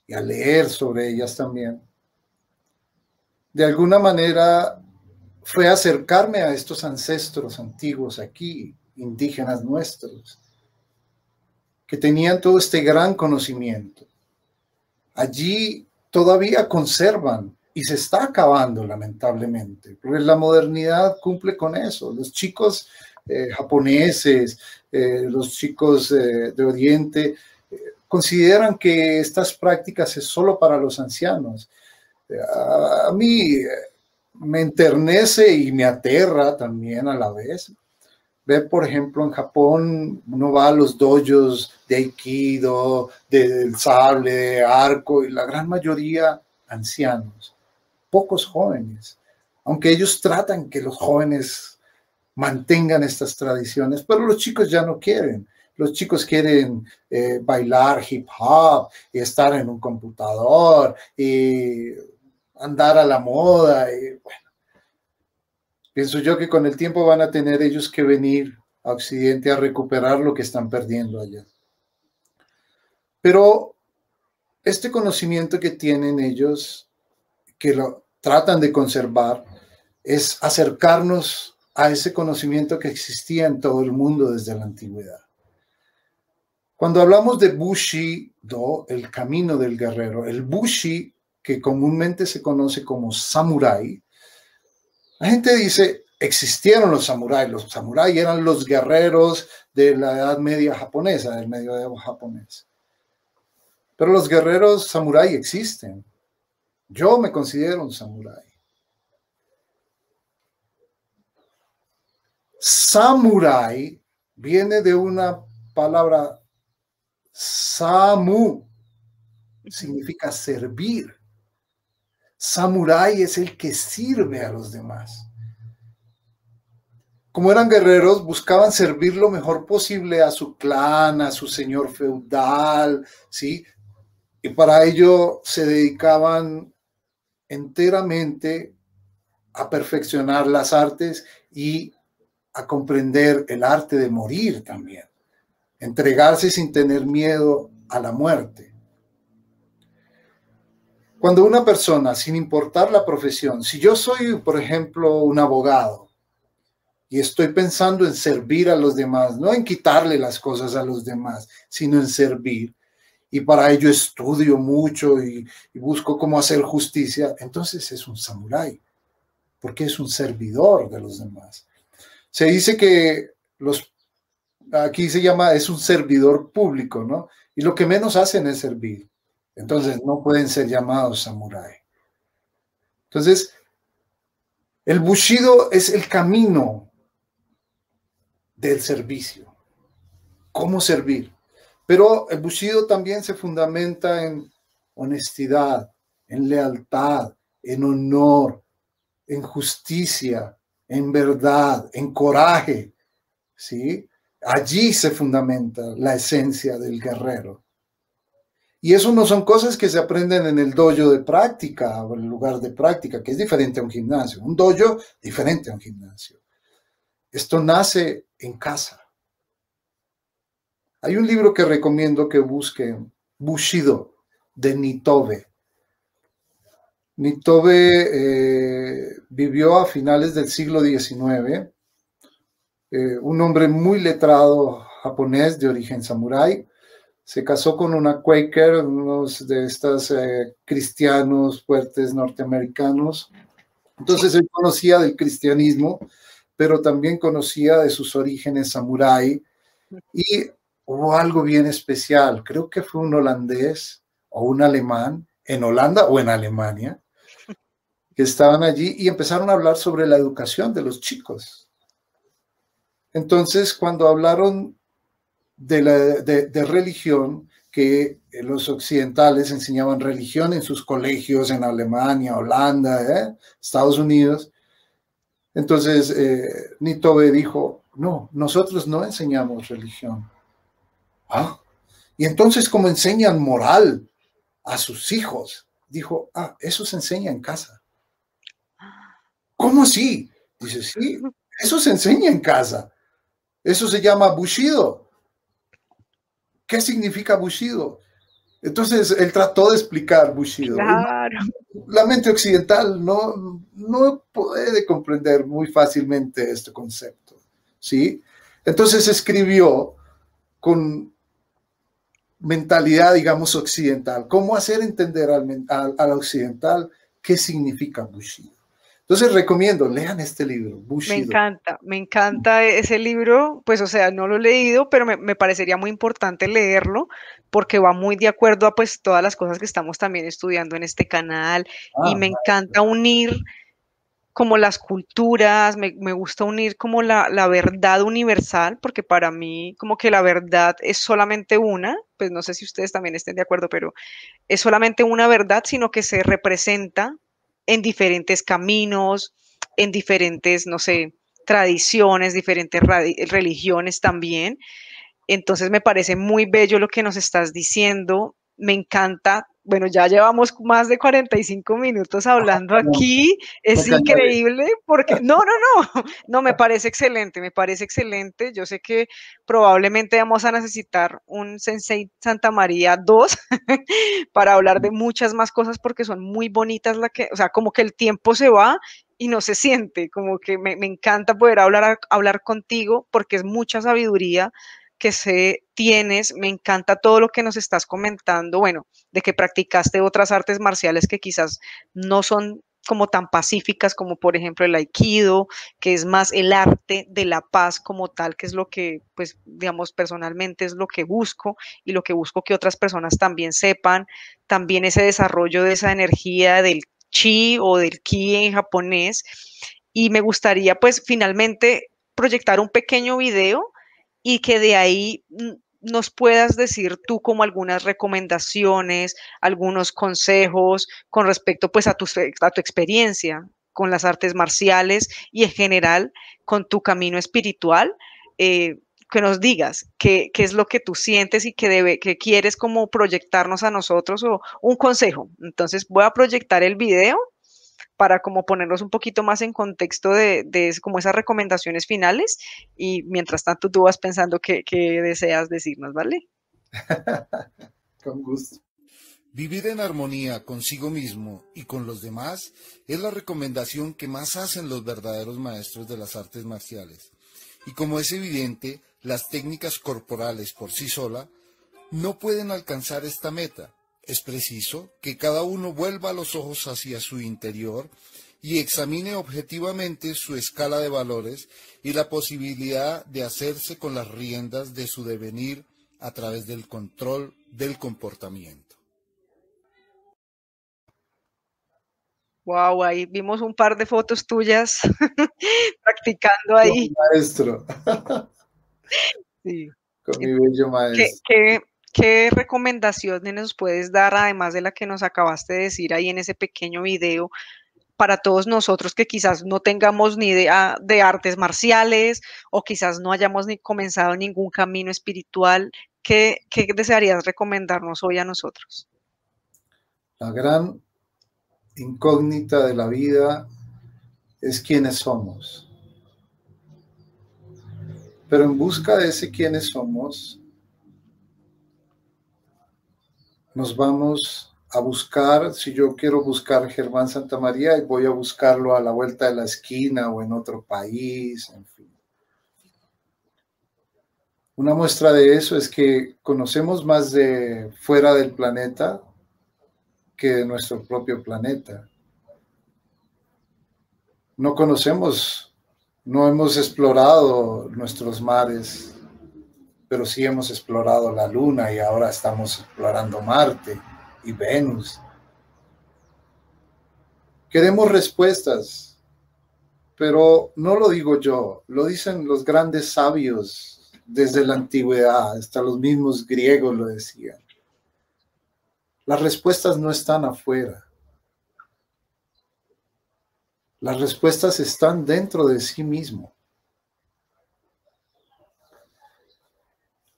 B: y a leer sobre ellas también, de alguna manera fue acercarme a estos ancestros antiguos aquí, indígenas nuestros, que tenían todo este gran conocimiento. Allí todavía conservan y se está acabando, lamentablemente, porque la modernidad cumple con eso. Los chicos japoneses, los chicos de Oriente, consideran que estas prácticas es solo para los ancianos. A mí me enternece y me aterra también a la vez. Ver, por ejemplo, en Japón, uno va a los dojos de Aikido, del sable, de arco, y la gran mayoría ancianos, pocos jóvenes, aunque ellos tratan que los jóvenes mantengan estas tradiciones, pero los chicos ya no quieren. Los chicos quieren bailar hip hop y estar en un computador y andar a la moda. Y, bueno, pienso yo que con el tiempo van a tener ellos que venir a Occidente a recuperar lo que están perdiendo allá. Pero este conocimiento que tienen ellos, que lo tratan de conservar, es acercarnos a ese conocimiento que existía en todo el mundo desde la antigüedad. Cuando hablamos de Bushido, el camino del guerrero, el Bushi, que comúnmente se conoce como samurái, la gente dice, existieron los samuráis. Los samuráis eran los guerreros de la Edad Media japonesa, del medioevo japonés. Pero los guerreros samurái existen. Yo me considero un samurái. Samurái viene de una palabra samu, significa servir. Samurái es el que sirve a los demás. Como eran guerreros, buscaban servir lo mejor posible a su clan, a su señor feudal, ¿sí? Y para ello se dedicaban enteramente a perfeccionar las artes y a comprender el arte de morir también. Entregarse sin tener miedo a la muerte. Cuando una persona, sin importar la profesión, si yo soy, por ejemplo, un abogado y estoy pensando en servir a los demás, no en quitarle las cosas a los demás, sino en servir, y para ello estudio mucho y busco cómo hacer justicia, entonces es un samurái, porque es un servidor de los demás. Se dice que aquí se llama, es un servidor público, ¿no? Y lo que menos hacen es servir. Entonces no pueden ser llamados samurái. Entonces, el Bushido es el camino del servicio. ¿Cómo servir? Pero el Bushido también se fundamenta en honestidad, en lealtad, en honor, en justicia, en verdad, en coraje, ¿sí? Allí se fundamenta la esencia del guerrero. Y eso no son cosas que se aprenden en el dojo de práctica o en el lugar de práctica, que es diferente a un gimnasio. Un dojo diferente a un gimnasio. Esto nace en casa. Hay un libro que recomiendo que busquen, Bushido, de Nitobe. Nitobe vivió a finales del siglo XIX, un hombre muy letrado japonés de origen samurái. Se casó con una Quaker, unos de estos cristianos fuertes norteamericanos. Entonces él conocía del cristianismo, pero también conocía de sus orígenes samurái. Y hubo algo bien especial. Creo que fue un holandés o un alemán, en Holanda o en Alemania, que estaban allí y empezaron a hablar sobre la educación de los chicos. Entonces, cuando hablaron de religión, que los occidentales enseñaban religión en sus colegios en Alemania, Holanda, Estados Unidos. Entonces Nitobe dijo, no, nosotros no enseñamos religión. ¿Ah? Y entonces, ¿cómo enseñan moral a sus hijos? Dijo, eso se enseña en casa. ¿Cómo así? Dice, sí, eso se enseña en casa. Eso se llama Bushido. ¿Qué significa Bushido? Entonces él trató de explicar Bushido.
A: Claro,
B: La mente occidental no puede comprender muy fácilmente este concepto, ¿sí? Entonces escribió con mentalidad, digamos, occidental. ¿Cómo hacer entender al occidental qué significa Bushido? Entonces recomiendo, lean este libro, Bushido.
A: me encanta ese libro, pues o sea, no lo he leído, pero me parecería muy importante leerlo porque va muy de acuerdo a pues todas las cosas que estamos también estudiando en este canal y
B: Ah,
A: me encanta unir como las culturas, me gusta unir como la verdad universal, porque para mí como que la verdad es solamente una, pues no sé si ustedes también estén de acuerdo, pero es solamente una verdad, sino que se representa en diferentes caminos, en diferentes, no sé, tradiciones, diferentes religiones también. Entonces me parece muy bello lo que nos estás diciendo. Me encanta. Bueno, ya llevamos más de 45 minutos hablando
B: no,
A: aquí.
B: me
A: Es
B: callaré.
A: increíble porque no, me parece excelente, me parece excelente. Yo sé que probablemente vamos a necesitar un Sensei Santa María 2 para hablar de muchas más cosas porque son muy bonitas o sea, como que el tiempo se va y no se siente, como que me encanta poder hablar contigo porque es mucha sabiduría que se tienes, me encanta todo lo que nos estás comentando, bueno, de que practicaste otras artes marciales que quizás no son como tan pacíficas como por ejemplo el aikido, que es más el arte de la paz como tal, que es lo que, pues, digamos, personalmente es lo que busco y lo que busco que otras personas también sepan, también ese desarrollo de esa energía del chi o del ki en japonés. Y me gustaría, pues, finalmente proyectar un pequeño video y que de ahí nos puedas decir tú como algunas recomendaciones, algunos consejos con respecto pues a tu experiencia con las artes marciales y en general con tu camino espiritual, que nos digas qué es lo que tú sientes y que quieres como proyectarnos a nosotros o un consejo. Entonces voy a proyectar el video para como ponernos un poquito más en contexto de como esas recomendaciones finales y mientras tanto tú vas pensando qué deseas decirnos, ¿vale?
B: Con gusto.
C: Vivir en armonía consigo mismo y con los demás es la recomendación que más hacen los verdaderos maestros de las artes marciales. Y como es evidente, las técnicas corporales por sí sola no pueden alcanzar esta meta. Es preciso que cada uno vuelva los ojos hacia su interior y examine objetivamente su escala de valores y la posibilidad de hacerse con las riendas de su devenir a través del control del comportamiento.
A: Wow, ahí vimos un par de fotos tuyas practicando
B: Con mi
A: ahí.
B: maestro,
A: Sí.
B: con mi bello
A: ¿Qué,
B: maestro.
A: qué, qué recomendaciones nos puedes dar, además de la que nos acabaste de decir ahí en ese pequeño video, para todos nosotros que quizás no tengamos ni idea de artes marciales o quizás no hayamos ni comenzado ningún camino espiritual? ¿Qué desearías recomendarnos hoy a nosotros?
B: La gran incógnita de la vida es quiénes somos. Pero en busca de ese quiénes somos, nos vamos a buscar, si yo quiero buscar Germán Santamaría, y voy a buscarlo a la vuelta de la esquina o en otro país, en fin. Una muestra de eso es que conocemos más de fuera del planeta que de nuestro propio planeta. No conocemos, no hemos explorado nuestros mares, pero sí hemos explorado la Luna y ahora estamos explorando Marte y Venus. Queremos respuestas, pero no lo digo yo, lo dicen los grandes sabios desde la antigüedad, hasta los mismos griegos lo decían. Las respuestas no están afuera, las respuestas están dentro de sí mismo.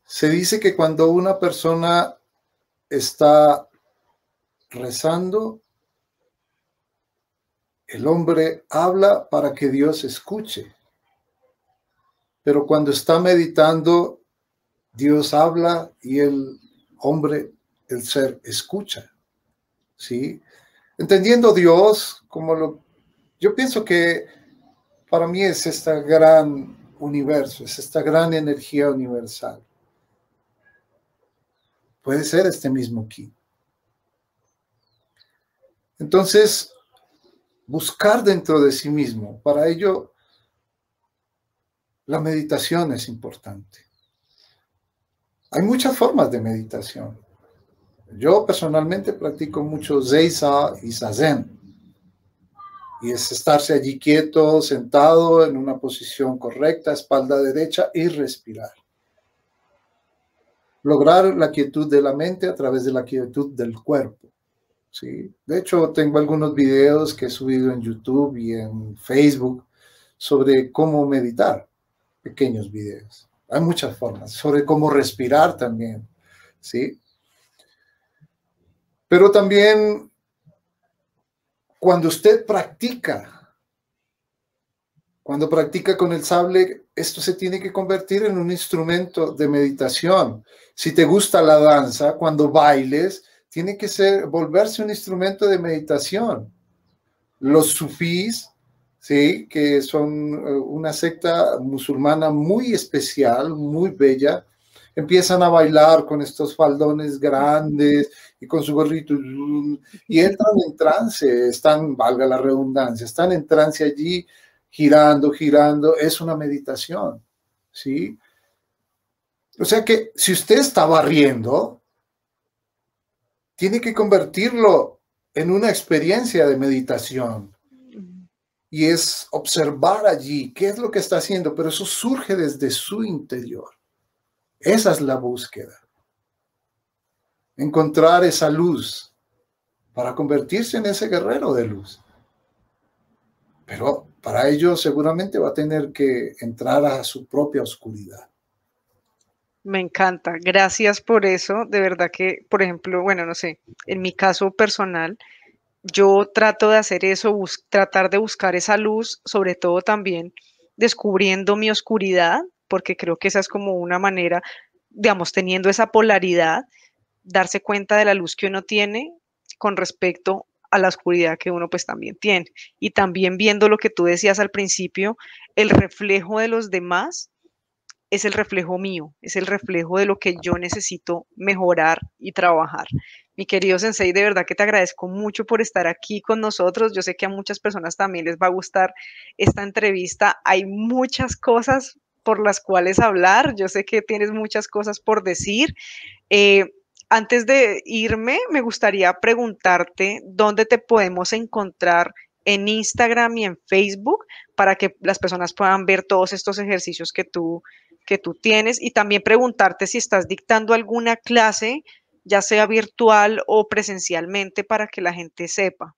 B: Se dice que cuando una persona está rezando, el hombre habla para que Dios escuche. Pero cuando está meditando, Dios habla y el hombre, el ser, escucha. ¿Sí? Entendiendo Dios yo pienso que para mí es este gran universo, es esta gran energía universal. Puede ser este mismo ki. Entonces, buscar dentro de sí mismo, para ello, la meditación es importante. Hay muchas formas de meditación. Yo personalmente practico mucho Seiza y Zazen. Y es estarse allí quieto, sentado en una posición correcta, espalda derecha y respirar. Lograr la quietud de la mente a través de la quietud del cuerpo. ¿Sí? De hecho, tengo algunos videos que he subido en YouTube y en Facebook sobre cómo meditar, pequeños videos. Hay muchas formas, sobre cómo respirar también, ¿sí? Pero también cuando usted practica con el sable, esto se tiene que convertir en un instrumento de meditación. Si te gusta la danza, cuando bailes, tiene que volverse un instrumento de meditación. Los sufís, ¿sí? Que son una secta musulmana muy especial, muy bella, empiezan a bailar con estos faldones grandes y con su gorrito y entran en trance, valga la redundancia, están en trance allí girando, es una meditación, ¿sí? O sea que si usted está barriendo, tiene que convertirlo en una experiencia de meditación. Y es observar allí qué es lo que está haciendo, pero eso surge desde su interior. Esa es la búsqueda. Encontrar esa luz para convertirse en ese guerrero de luz. Pero para ello seguramente va a tener que entrar a su propia oscuridad.
A: Me encanta. Gracias por eso. De verdad que, por ejemplo, bueno, no sé, en mi caso personal, yo trato de hacer eso, tratar de buscar esa luz, sobre todo también descubriendo mi oscuridad, porque creo que esa es como una manera, digamos, teniendo esa polaridad, darse cuenta de la luz que uno tiene con respecto a la oscuridad que uno pues también tiene. Y también viendo lo que tú decías al principio, el reflejo de los demás es el reflejo mío, es el reflejo de lo que yo necesito mejorar y trabajar. Mi querido Sensei, de verdad que te agradezco mucho por estar aquí con nosotros. Yo sé que a muchas personas también les va a gustar esta entrevista. Hay muchas cosas por las cuales hablar. Yo sé que tienes muchas cosas por decir. Eh, Antes de irme, me gustaría preguntarte dónde te podemos encontrar en Instagram y en Facebook para que las personas puedan ver todos estos ejercicios que tú tienes y también preguntarte si estás dictando alguna clase, ya sea virtual o presencialmente, para que la gente sepa.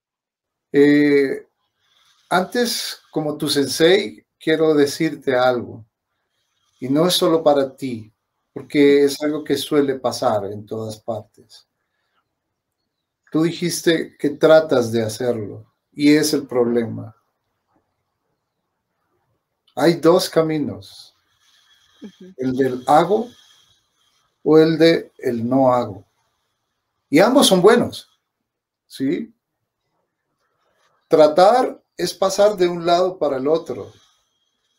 B: Antes, como tu sensei, quiero decirte algo, y no es solo para ti, porque es algo que suele pasar en todas partes. Tú dijiste que tratas de hacerlo, y es el problema. Hay dos caminos, el del hago o el de el no hago. Y ambos son buenos, ¿sí? Tratar es pasar de un lado para el otro.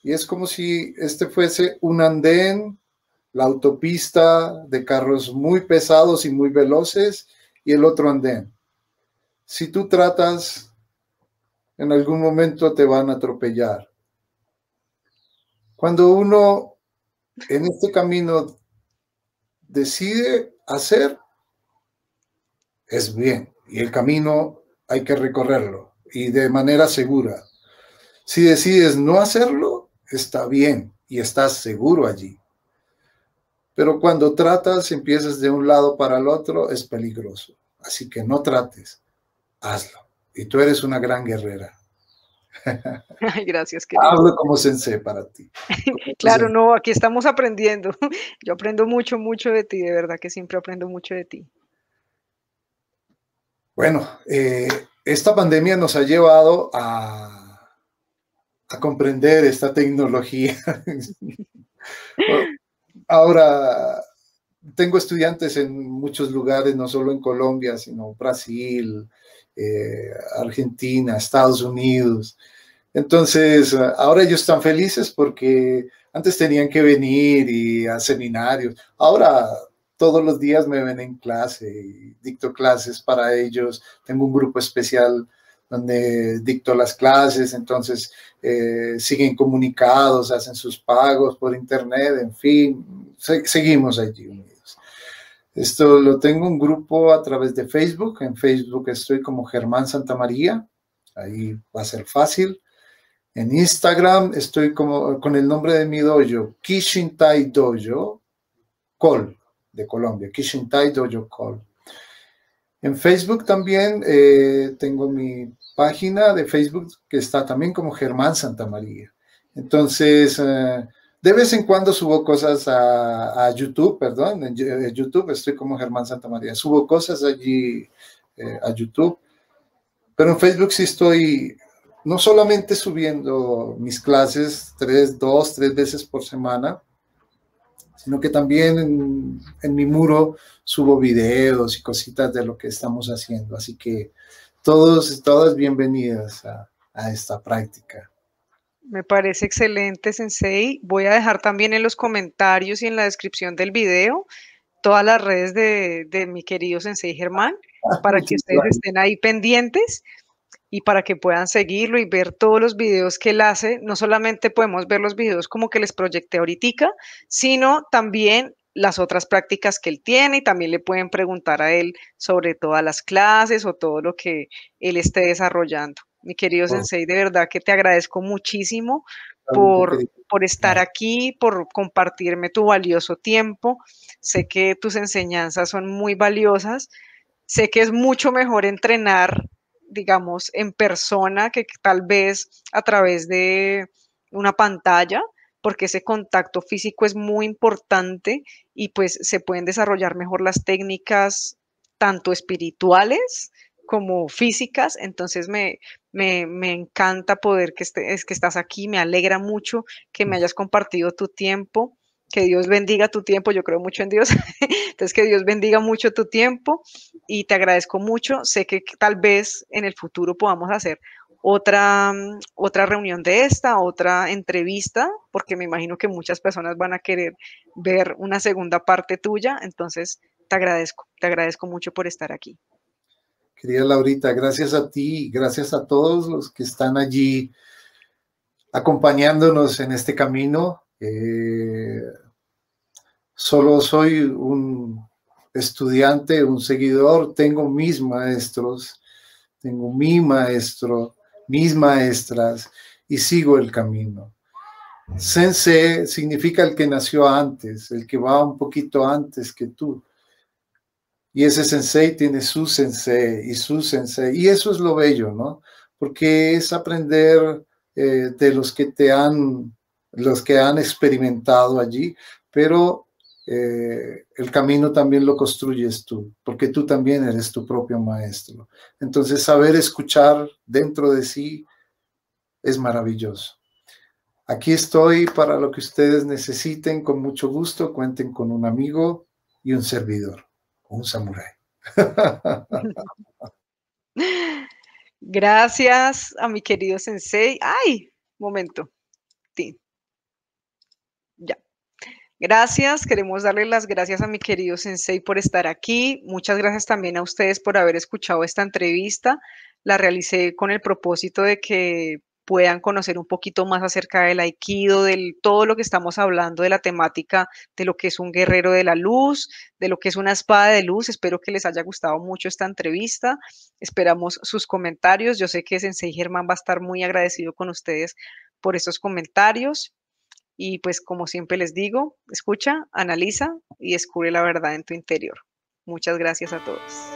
B: Y es como si este fuese un andén, la autopista de carros muy pesados y muy veloces, y el otro andén. Si tú tratas, en algún momento te van a atropellar. Cuando uno en este camino decide hacer, es bien. Y el camino hay que recorrerlo y de manera segura. Si decides no hacerlo, está bien y estás seguro allí. Pero cuando tratas, empiezas de un lado para el otro, es peligroso. Así que no trates, hazlo. Y tú eres una gran guerrera.
A: Ay, gracias, querido.
B: Hablo como sensei para ti.
A: Claro, no, aquí estamos aprendiendo. Yo aprendo mucho, mucho de ti, de verdad que siempre aprendo mucho de ti.
B: Bueno, esta pandemia nos ha llevado a comprender esta tecnología. Ahora, tengo estudiantes en muchos lugares, no solo en Colombia, sino Brasil, Argentina, Estados Unidos. Entonces, ahora ellos están felices porque antes tenían que venir y a seminarios. Ahora todos los días me ven en clase y dicto clases para ellos. Tengo un grupo especial donde dicto las clases, entonces siguen comunicados, hacen sus pagos por internet, en fin, seguimos allí unidos. Esto lo tengo un grupo a través de Facebook. En Facebook estoy como Germán Santamaría, ahí va a ser fácil. En Instagram estoy como con el nombre de mi dojo, Kishintai Dojo Col, de Colombia, Kishintai Dojo Col. En Facebook también tengo mi página de Facebook que está también como Germán Santamaría. Entonces, de vez en cuando subo cosas a YouTube, perdón, en YouTube estoy como Germán Santamaría. Subo cosas allí a YouTube, pero en Facebook sí estoy no solamente subiendo mis clases 2, 3 veces por semana, sino que también en mi muro subo videos y cositas de lo que estamos haciendo. Así que todas bienvenidas a esta práctica.
A: Me parece excelente, Sensei. Voy a dejar también en los comentarios y en la descripción del video todas las redes de mi querido Sensei Germán para que
B: Muchas
A: ustedes
B: gracias.
A: estén ahí pendientes y para que puedan seguirlo y ver todos los videos que él hace. No solamente podemos ver los videos como que les proyecté ahorita, sino también las otras prácticas que él tiene y también le pueden preguntar a él sobre todas las clases o todo lo que él esté desarrollando. Mi querido
B: Por
A: Sensei, de verdad que te agradezco muchísimo
B: favor, querido.
A: por estar aquí, por compartirme tu valioso tiempo. Sé que tus enseñanzas son muy valiosas. Sé que es mucho mejor entrenar, digamos, en persona que tal vez a través de una pantalla, porque ese contacto físico es muy importante y pues se pueden desarrollar mejor las técnicas tanto espirituales como físicas. Entonces me encanta poder que estás aquí, me alegra mucho que me hayas compartido tu tiempo. Que Dios bendiga tu tiempo, yo creo mucho en Dios. Entonces, que Dios bendiga mucho tu tiempo y te agradezco mucho. Sé que tal vez en el futuro podamos hacer otra reunión de esta, otra entrevista, porque me imagino que muchas personas van a querer ver una segunda parte tuya. Entonces, te agradezco mucho por estar aquí.
B: Querida Laurita, gracias a ti, gracias a todos los que están allí acompañándonos en este camino. Solo soy un estudiante, un seguidor, tengo mis maestros, tengo mi maestro, mis maestras y sigo el camino. Sensei significa el que nació antes, el que va un poquito antes que tú. Y ese sensei tiene su sensei y su sensei. Y eso es lo bello, ¿no? Porque es aprender de los que han experimentado allí, pero el camino también lo construyes tú, porque tú también eres tu propio maestro. Entonces, saber escuchar dentro de sí es maravilloso. Aquí estoy para lo que ustedes necesiten, con mucho gusto. Cuenten con un amigo y un servidor, un samurái.
A: Gracias a mi querido Sensei. ¡Ay! Momento. Sí, ya. Gracias, queremos darle las gracias a mi querido Sensei por estar aquí. Muchas gracias también a ustedes por haber escuchado esta entrevista. La realicé con el propósito de que puedan conocer un poquito más acerca del Aikido, de todo lo que estamos hablando, de la temática de lo que es un guerrero de la luz, de lo que es una espada de luz. Espero que les haya gustado mucho esta entrevista. Esperamos sus comentarios. Yo sé que Sensei Germán va a estar muy agradecido con ustedes por estos comentarios. Y pues como siempre les digo, escucha, analiza y descubre la verdad en tu interior. Muchas gracias a todos.